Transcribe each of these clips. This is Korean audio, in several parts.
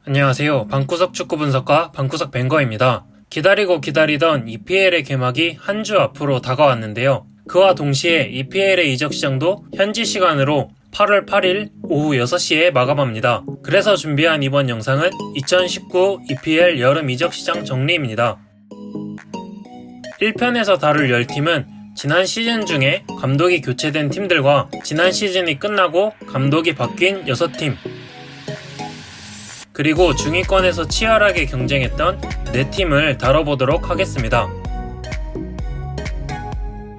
안녕하세요. 방구석 축구 분석가 방구석 뱅거입니다. 기다리고 기다리던 EPL의 개막이 한 주 앞으로 다가왔는데요. 그와 동시에 EPL의 이적 시장도 현지 시간으로 8월 8일 오후 6시에 마감합니다. 그래서 준비한 이번 영상은 2019 EPL 여름 이적 시장 정리입니다. 1편에서 다룰 10팀은 지난 시즌 중에 감독이 교체된 팀들과 지난 시즌이 끝나고 감독이 바뀐 6팀, 그리고 중위권에서 치열하게 경쟁했던 4팀을 다뤄보도록 하겠습니다.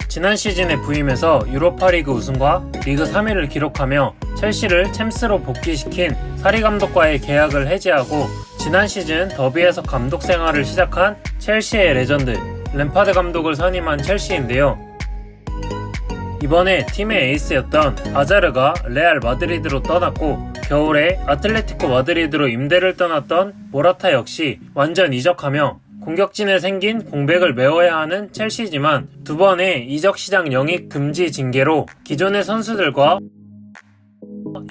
지난 시즌에 부임해서 유로파리그 우승과 리그 3위를 기록하며 첼시를 챔스로 복귀시킨 사리 감독과의 계약을 해지하고 지난 시즌 더비에서 감독 생활을 시작한 첼시의 레전드 램파드 감독을 선임한 첼시인데요. 이번에 팀의 에이스였던 아자르가 레알 마드리드로 떠났고 겨울에 아틀레티코 마드리드로 임대를 떠났던 모라타 역시 완전 이적하며 공격진에 생긴 공백을 메워야 하는 첼시지만 두 번의 이적 시장 영입 금지 징계로 기존의 선수들과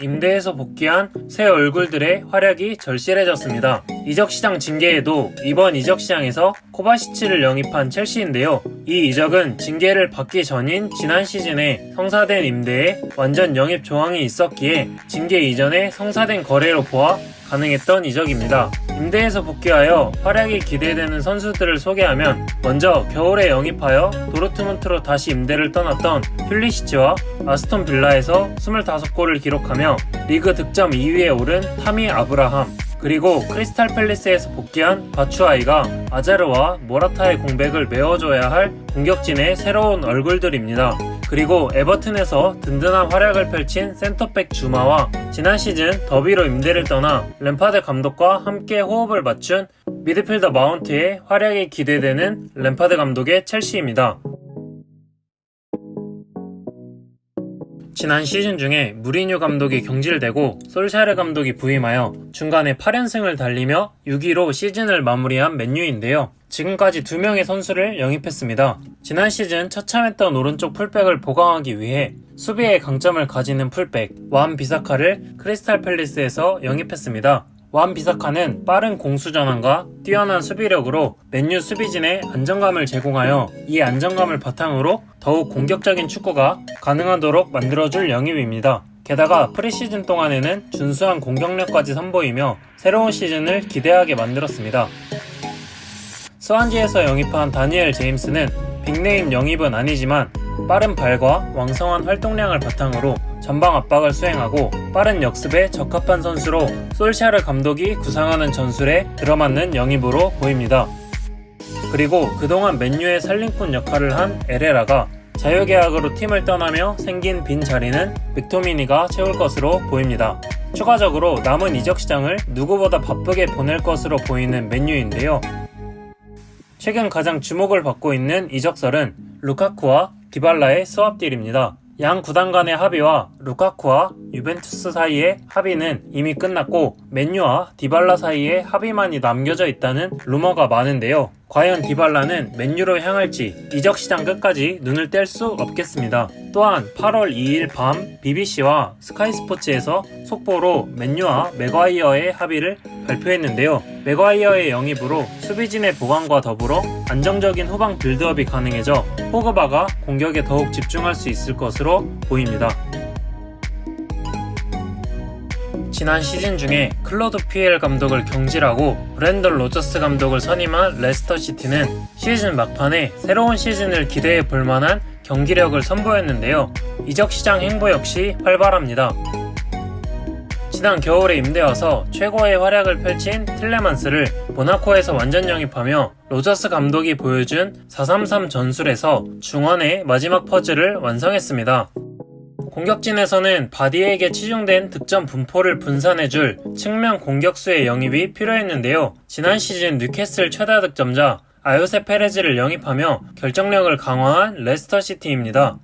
임대에서 복귀한 새 얼굴들의 활약이 절실해졌습니다. 이적시장 징계에도 이번 이적시장에서 코바시치를 영입한 첼시인데요. 이 이적은 징계를 받기 전인 지난 시즌에 성사된 임대에 완전 영입 조항이 있었기에 징계 이전에 성사된 거래로 보아 가능했던 이적입니다. 임대에서 복귀하여 활약이 기대되는 선수들을 소개하면 먼저 겨울에 영입하여 도르트문트로 다시 임대를 떠났던 퓰리시치와 아스톤 빌라에서 25골을 기록하며 리그 득점 2위에 오른 타미 아브라함, 그리고 크리스탈 팰리스에서 복귀한 바추아이가 아자르와 모라타의 공백을 메워줘야 할 공격진의 새로운 얼굴들입니다. 그리고 에버튼에서 든든한 활약을 펼친 센터백 주마와 지난 시즌 더비로 임대를 떠나 램파드 감독과 함께 호흡을 맞춘 미드필더 마운트의 활약이 기대되는 램파드 감독의 첼시입니다. 지난 시즌 중에 무리뉴 감독이 경질되고 솔샤르 감독이 부임하여 중간에 8연승을 달리며 6위로 시즌을 마무리한 맨유인데요. 지금까지 2명의 선수를 영입했습니다. 지난 시즌 처참했던 오른쪽 풀백을 보강하기 위해 수비의 강점을 가지는 풀백 완 비사카를 크리스탈 팰리스에서 영입했습니다. 완 비사카는 빠른 공수 전환과 뛰어난 수비력으로 맨유 수비진에 안정감을 제공하여 이 안정감을 바탕으로 더욱 공격적인 축구가 가능하도록 만들어줄 영입입니다. 게다가 프리시즌 동안에는 준수한 공격력까지 선보이며 새로운 시즌을 기대하게 만들었습니다. 스완지에서 영입한 다니엘 제임스는 빅네임 영입은 아니지만 빠른 발과 왕성한 활동량을 바탕으로 전방 압박을 수행하고 빠른 역습에 적합한 선수로 솔샤르 감독이 구상하는 전술에 들어맞는 영입으로 보입니다. 그리고 그동안 맨유의 살림꾼 역할을 한 에레라가 자유계약으로 팀을 떠나며 생긴 빈 자리는 맥토미니가 채울 것으로 보입니다. 추가적으로 남은 이적 시장을 누구보다 바쁘게 보낼 것으로 보이는 맨유인데요. 최근 가장 주목을 받고 있는 이적설은 루카쿠와 디발라의 스왑딜입니다. 양 구단 간의 합의와 루카쿠와 유벤투스 사이의 합의는 이미 끝났고 맨유와 디발라 사이의 합의만이 남겨져 있다는 루머가 많은데요. 과연 디발라는 맨유로 향할지 이적 시장 끝까지 눈을 뗄 수 없겠습니다. 또한 8월 2일 밤 BBC와 스카이 스포츠에서 속보로 맨유와 맥과이어의 합의를 발표했는데요. 맥과이어의 영입으로 수비진의 보강과 더불어 안정적인 후방 빌드업이 가능해져 포그바가 공격에 더욱 집중할 수 있을 것으로 보입니다. 지난 시즌 중에 클로드 피엘 감독을 경질하고 브렌던 로저스 감독을 선임한 레스터시티는 시즌 막판에 새로운 시즌을 기대해 볼 만한 경기력을 선보였는데요. 이적 시장 행보 역시 활발합니다. 지난 겨울에 임대 와서 최고의 활약을 펼친 틸레만스를 모나코에서 완전 영입하며 로저스 감독이 보여준 4-3-3 전술에서 중원의 마지막 퍼즐을 완성했습니다. 공격진에서는 바디에게 치중된 득점 분포를 분산해줄 측면 공격수의 영입이 필요했는데요. 지난 시즌 뉴캐슬 최다 득점자 아요세 페레즈를 영입하며 결정력을 강화한 레스터시티입니다.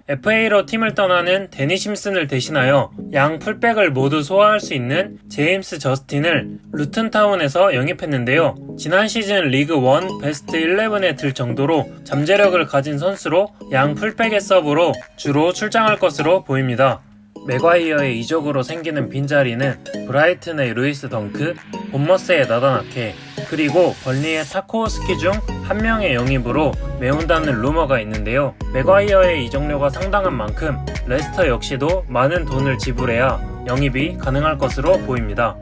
FA로 팀을 떠나는 데니 심슨을 대신하여 양 풀백을 모두 소화할 수 있는 제임스 저스틴을 루튼타운에서 영입했는데요. 지난 시즌 리그 1 베스트 11에 들 정도로 잠재력을 가진 선수로 양 풀백의 서브로 주로 출장할 것으로 보입니다. 맥과이어의 이적으로 생기는 빈자리는 브라이튼의 루이스 덩크, 본머스의 나단 아케, 그리고 벌리의 타코우스키 중 한 명의 영입으로 메운다는 루머가 있는데요. 맥과이어의 이적료가 상당한 만큼 레스터 역시도 많은 돈을 지불해야 영입이 가능할 것으로 보입니다.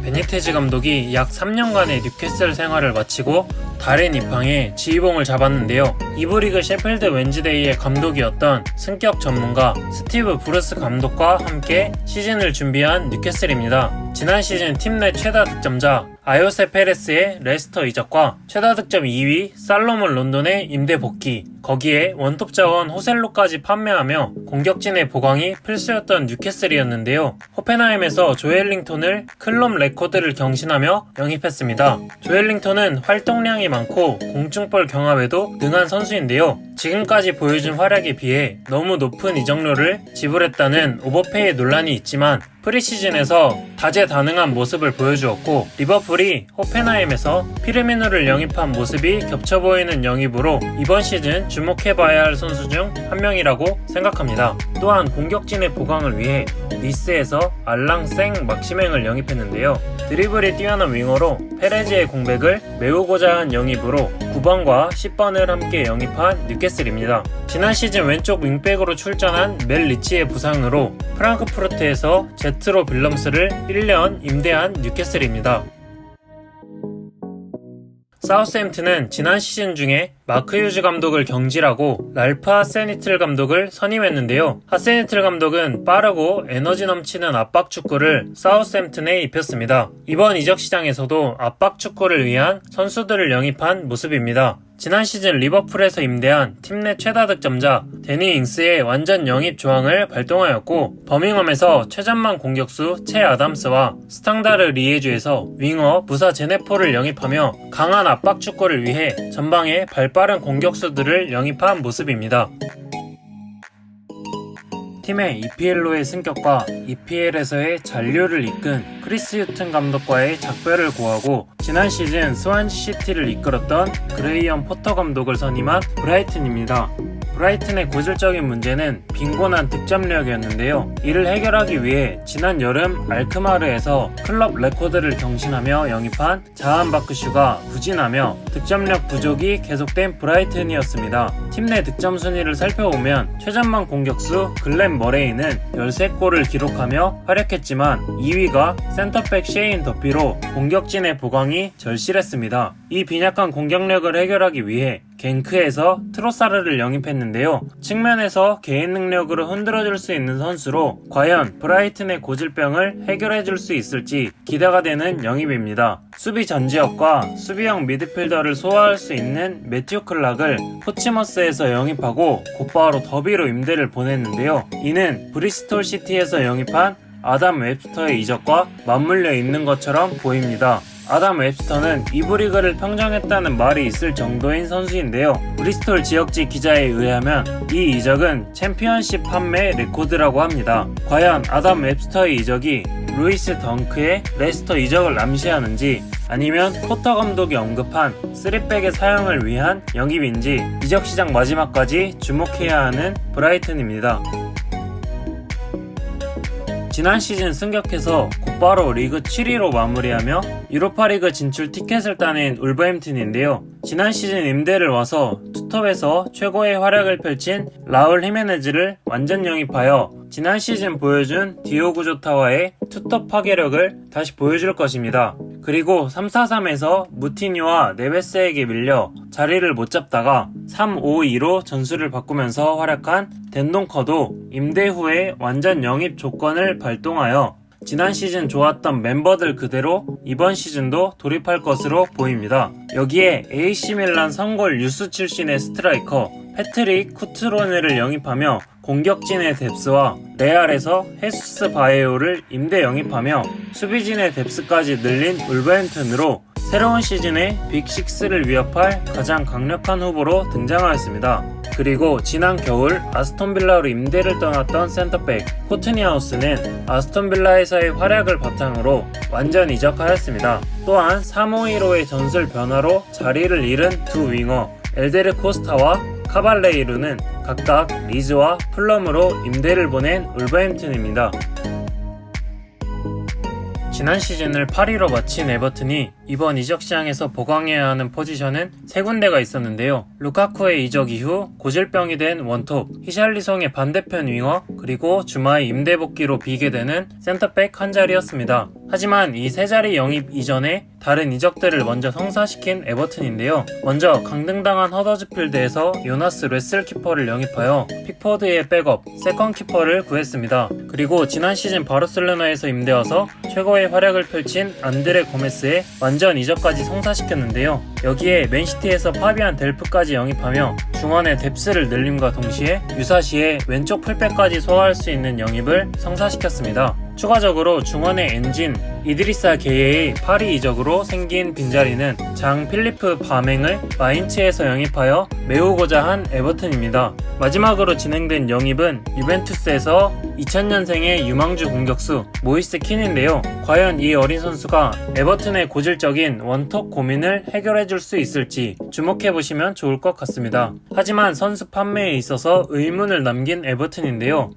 베니테즈 감독이 약 3년간의 뉴캐슬 생활을 마치고 달인 입항에 지휘봉을 잡았는데요. 2부 리그 셰필드 웬즈데이의 감독이었던 승격 전문가 스티브 브루스 감독과 함께 시즌을 준비한 뉴캐슬입니다. 지난 시즌 팀 내 최다 득점자 아요세 페레스의 레스터 이적과 최다 득점 2위 살로몬 론돈의 임대 복귀, 거기에 원톱 자원 호셀로까지 판매하며 공격진의 보강이 필수였던 뉴캐슬이었는데요. 호펜하임에서 조엘링턴을 클럽 레코드를 경신하며 영입했습니다. 조엘링턴은 활동량이 많고 공중볼 경합에도 능한 선수인데요. 지금까지 보여준 활약에 비해 너무 높은 이적료를 지불했다는 오버페이 논란이 있지만 프리시즌에서 다재다능한 모습을 보여주었고, 리버풀이 호펜하임에서 피르미노를 영입한 모습이 겹쳐 보이는 영입으로 이번 시즌 주목해봐야 할 선수 중 한 명이라고 생각합니다. 또한 공격진의 보강을 위해 니스에서 알랑 생 막시맹을 영입했는데요. 드리블이 뛰어난 윙어로 페레즈의 공백을 메우고자 한 영입으로 9번과 10번을 함께 영입한 뉴캐슬입니다. 지난 시즌 왼쪽 윙백으로 출전한 멜 리치의 부상으로 프랑크푸르트에서 제트로 빌럼스를 1년 임대한 뉴캐슬입니다. 사우스햄튼은 지난 시즌 중에 마크 휴즈 감독을 경질하고 랄프 하세니틀 감독을 선임했는데요. 하세니틀 감독은 빠르고 에너지 넘치는 압박 축구를 사우스햄튼에 입혔습니다. 이번 이적 시장에서도 압박 축구를 위한 선수들을 영입한 모습입니다. 지난 시즌 리버풀에서 임대한 팀 내 최다 득점자 데니 잉스의 완전 영입 조항을 발동하였고, 버밍엄에서 최전방 공격수 채 아담스와 스탕다르 리에주에서 윙어 무사 제네포를 영입하며 강한 압박 축구를 위해 전방에 발빠른 공격수들을 영입한 모습입니다. 팀의 EPL로의 승격과 EPL에서의 잔류를 이끈 크리스 휴튼 감독과의 작별을 고하고 지난 시즌 스완지 시티를 이끌었던 그레이엄 포터 감독을 선임한 브라이튼입니다. 브라이튼의 고질적인 문제는 빈곤한 득점력이었는데요. 이를 해결하기 위해 지난 여름 알크마르에서 클럽 레코드를 경신하며 영입한 자한 바크슈가 부진하며 득점력 부족이 계속된 브라이튼이었습니다. 팀 내 득점 순위를 살펴보면 최전방 공격수 글렌 머레이는 13골을 기록하며 활약했지만 2위가 센터백 셰인 더피로 공격진의 보강이 절실했습니다. 이 빈약한 공격력을 해결하기 위해 겐크에서 트로사르를 영입했는데요. 측면에서 개인 능력으로 흔들어줄 수 있는 선수로 과연 브라이튼의 고질병을 해결해줄 수 있을지 기대가 되는 영입입니다. 수비 전지역과 수비형 미드필더를 소화할 수 있는 매튜 클락을 포치머스에서 영입하고 곧바로 더비로 임대를 보냈는데요. 이는 브리스톨 시티에서 영입한 아담 웹스터의 이적과 맞물려 있는 것처럼 보입니다. 아담 웹스터는 2부 리그를 평정했다는 말이 있을 정도인 선수인데요. 브리스톨 지역지 기자에 의하면 이 이적은 챔피언십 판매 레코드라고 합니다. 과연 아담 웹스터의 이적이 루이스 덩크의 레스터 이적을 암시하는지 아니면 포터 감독이 언급한 3백의 사용을 위한 영입인지 이적 시장 마지막까지 주목해야 하는 브라이튼입니다. 지난 시즌 승격해서 곧바로 리그 7위로 마무리하며 유로파리그 진출 티켓을 따낸 울버햄튼인데요. 지난 시즌 임대를 와서 투톱에서 최고의 활약을 펼친 라울 히메네즈를 완전 영입하여 지난 시즌 보여준 디오구 조타와의 투톱 파괴력을 다시 보여줄 것입니다. 그리고 3-4-3에서 무티뉴와 네베스에게 밀려 자리를 못 잡다가 3-5-2로 전술을 바꾸면서 활약한 덴동커도 임대 후에 완전 영입 조건을 발동하여 지난 시즌 좋았던 멤버들 그대로 이번 시즌도 돌입할 것으로 보입니다. 여기에 AC 밀란 선골 유스 출신의 스트라이커 패트릭 쿠트로네를 영입하며 공격진의 뎁스와 레알에서 헤수스 바에오를 임대 영입하며 수비진의 뎁스까지 늘린 울버햄튼으로 새로운 시즌의 빅6를 위협할 가장 강력한 후보로 등장하였습니다. 그리고 지난 겨울 아스톤빌라로 임대를 떠났던 센터백 코트니하우스는 아스톤빌라에서의 활약을 바탕으로 완전 이적하였습니다. 또한 3-5-1-5의 전술 변화로 자리를 잃은 두 윙어 엘데르 코스타와 카발레이루는 각각 리즈와 플럼으로 임대를 보낸 울버햄튼입니다. 지난 시즌을 8위로 마친 에버튼이 이번 이적 시장에서 보강해야 하는 포지션은 세 군데가 있었는데요. 루카쿠의 이적 이후 고질병이 된 원톱, 히샬리송의 반대편 윙어, 그리고 주마의 임대 복귀로 비게 되는 센터백 한 자리였습니다. 하지만 이 세 자리 영입 이전에 다른 이적들을 먼저 성사시킨 에버튼인데요. 먼저 강등당한 허더즈필드에서 요나스 레슬키퍼를 영입하여 픽포드의 백업, 세컨키퍼를 구했습니다. 그리고 지난 시즌 바르셀로나에서 임대와서 최고의 활약을 펼친 안드레 고메스의 완전 이적까지 성사시켰는데요. 여기에 맨시티에서 파비안 델프까지 영입하며 중원의 뎁스를 늘림과 동시에 유사시에 왼쪽 풀백까지 소화할 수 있는 영입을 성사시켰습니다. 추가적으로 중원의 엔진 이드리사 게이의 파리 이적으로 생긴 빈자리는 장 필리프 바맹을 마인츠에서 영입하여 메우고자 한 에버튼입니다. 마지막으로 진행된 영입은 유벤투스에서 2000년생의 유망주 공격수 모이스 킨인데요. 과연 이 어린 선수가 에버튼의 고질적인 원톱 고민을 해결해줄 수 있을지 주목해보시면 좋을 것 같습니다. 하지만 선수 판매에 있어서 의문을 남긴 에버튼인데요.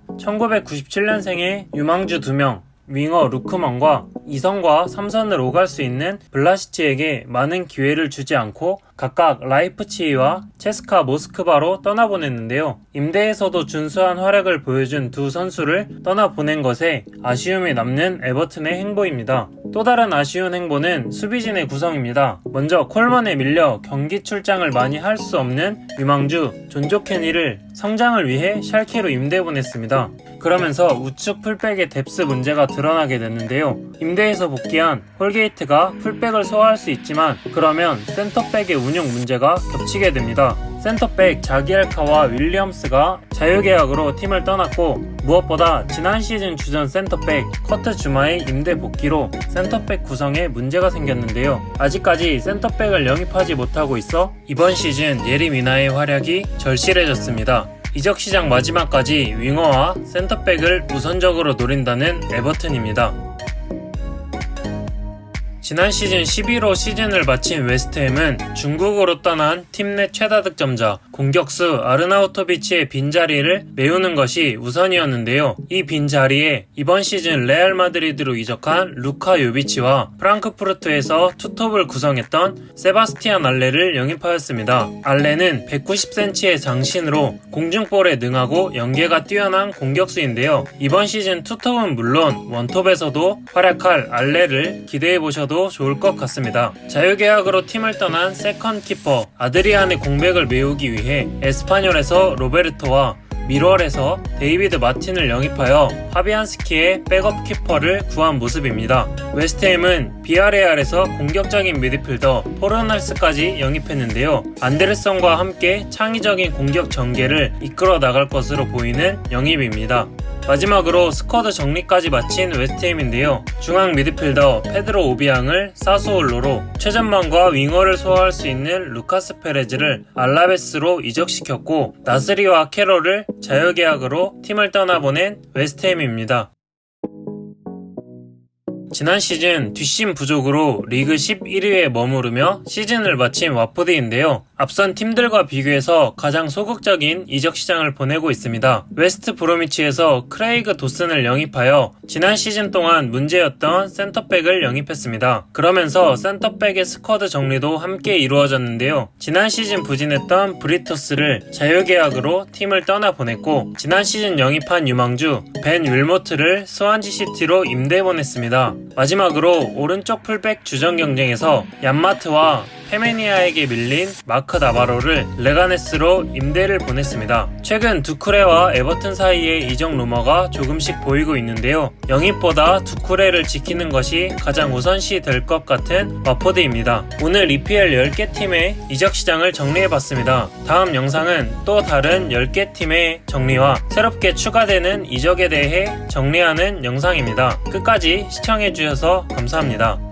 1997년생의 유망주 2명, 윙어 루크먼과 2선과 3선을 오갈 수 있는 블라시치에게 많은 기회를 주지 않고 각각 라이프치히와 체스카 모스크바로 떠나보냈는데요. 임대에서도 준수한 활약을 보여준 두 선수를 떠나보낸 것에 아쉬움이 남는 에버튼의 행보입니다. 또 다른 아쉬운 행보는 수비진의 구성입니다. 먼저 콜먼에 밀려 경기 출장을 많이 할 수 없는 유망주 존조 케니를 성장을 위해 샬케로 임대 보냈습니다. 그러면서 우측 풀백의 뎁스 문제가 드러나게 됐는데요. 임대에서 복귀한 홀게이트가 풀백을 소화할 수 있지만 그러면 센터백의 운영 문제가 겹치게 됩니다. 센터백 자기엘카와 윌리엄스가 자유계약으로 팀을 떠났고 무엇보다 지난 시즌 주전 센터백 커트 주마의 임대 복귀로 센터백 구성에 문제가 생겼는데요. 아직까지 센터백을 영입하지 못하고 있어 이번 시즌 예리 미나의 활약이 절실해졌습니다. 이적 시장 마지막까지 윙어와 센터백을 우선적으로 노린다는 에버튼입니다. 지난 시즌 11호 시즌을 마친 웨스트햄은 중국으로 떠난 팀 내 최다 득점자 공격수 아르나우토비치의 빈자리를 메우는 것이 우선이었는데요. 이 빈자리에 이번 시즌 레알 마드리드로 이적한 루카 요비치와 프랑크푸르트에서 투톱을 구성했던 세바스티안 알레를 영입하였습니다. 알레는 190cm의 장신으로 공중볼에 능하고 연계가 뛰어난 공격수인데요. 이번 시즌 투톱은 물론 원톱에서도 활약할 알레를 기대해보셔도 좋을 것 같습니다. 자유계약으로 팀을 떠난 세컨 키퍼 아드리안의 공백을 메우기 위해 에스파뇰에서 로베르토와 미럴에서 데이비드 마틴을 영입하여 파비안스키의 백업 키퍼를 구한 모습입니다. 웨스트햄은 비아레알에서 공격적인 미드필더 포르날스까지 영입했는데요. 안데르슨과 함께 창의적인 공격 전개를 이끌어 나갈 것으로 보이는 영입입니다. 마지막으로 스쿼드 정리까지 마친 웨스트햄인데요. 중앙 미드필더 페드로 오비앙을 사소올로로, 최전방과 윙어를 소화할 수 있는 루카스 페레즈를 알라베스로 이적시켰고 나스리와 캐롤을 자유계약으로 팀을 떠나보낸 웨스트햄입니다. 지난 시즌 뒷심 부족으로 리그 11위에 머무르며 시즌을 마친 와포드인데요. 앞선 팀들과 비교해서 가장 소극적인 이적 시장을 보내고 있습니다. 웨스트 브로미치에서 크레이그 도슨을 영입하여 지난 시즌 동안 문제였던 센터백을 영입했습니다. 그러면서 센터백의 스쿼드 정리도 함께 이루어졌는데요. 지난 시즌 부진했던 브리토스를 자유계약으로 팀을 떠나보냈고 지난 시즌 영입한 유망주 벤 윌모트를 스완지 시티로 임대 보냈습니다. 마지막으로 오른쪽 풀백 주전 경쟁에서 얀마트와 페메니아에게 밀린 마크 나바로를 레가네스로 임대를 보냈습니다. 최근 두쿠레와 에버튼 사이의 이적 루머가 조금씩 보이고 있는데요. 영입보다 두쿠레를 지키는 것이 가장 우선시 될 것 같은 와포드입니다. 오늘 EPL 10개 팀의 이적 시장을 정리해봤습니다. 다음 영상은 또 다른 10개 팀의 정리와 새롭게 추가되는 이적에 대해 정리하는 영상입니다. 끝까지 시청해주셔서 감사합니다.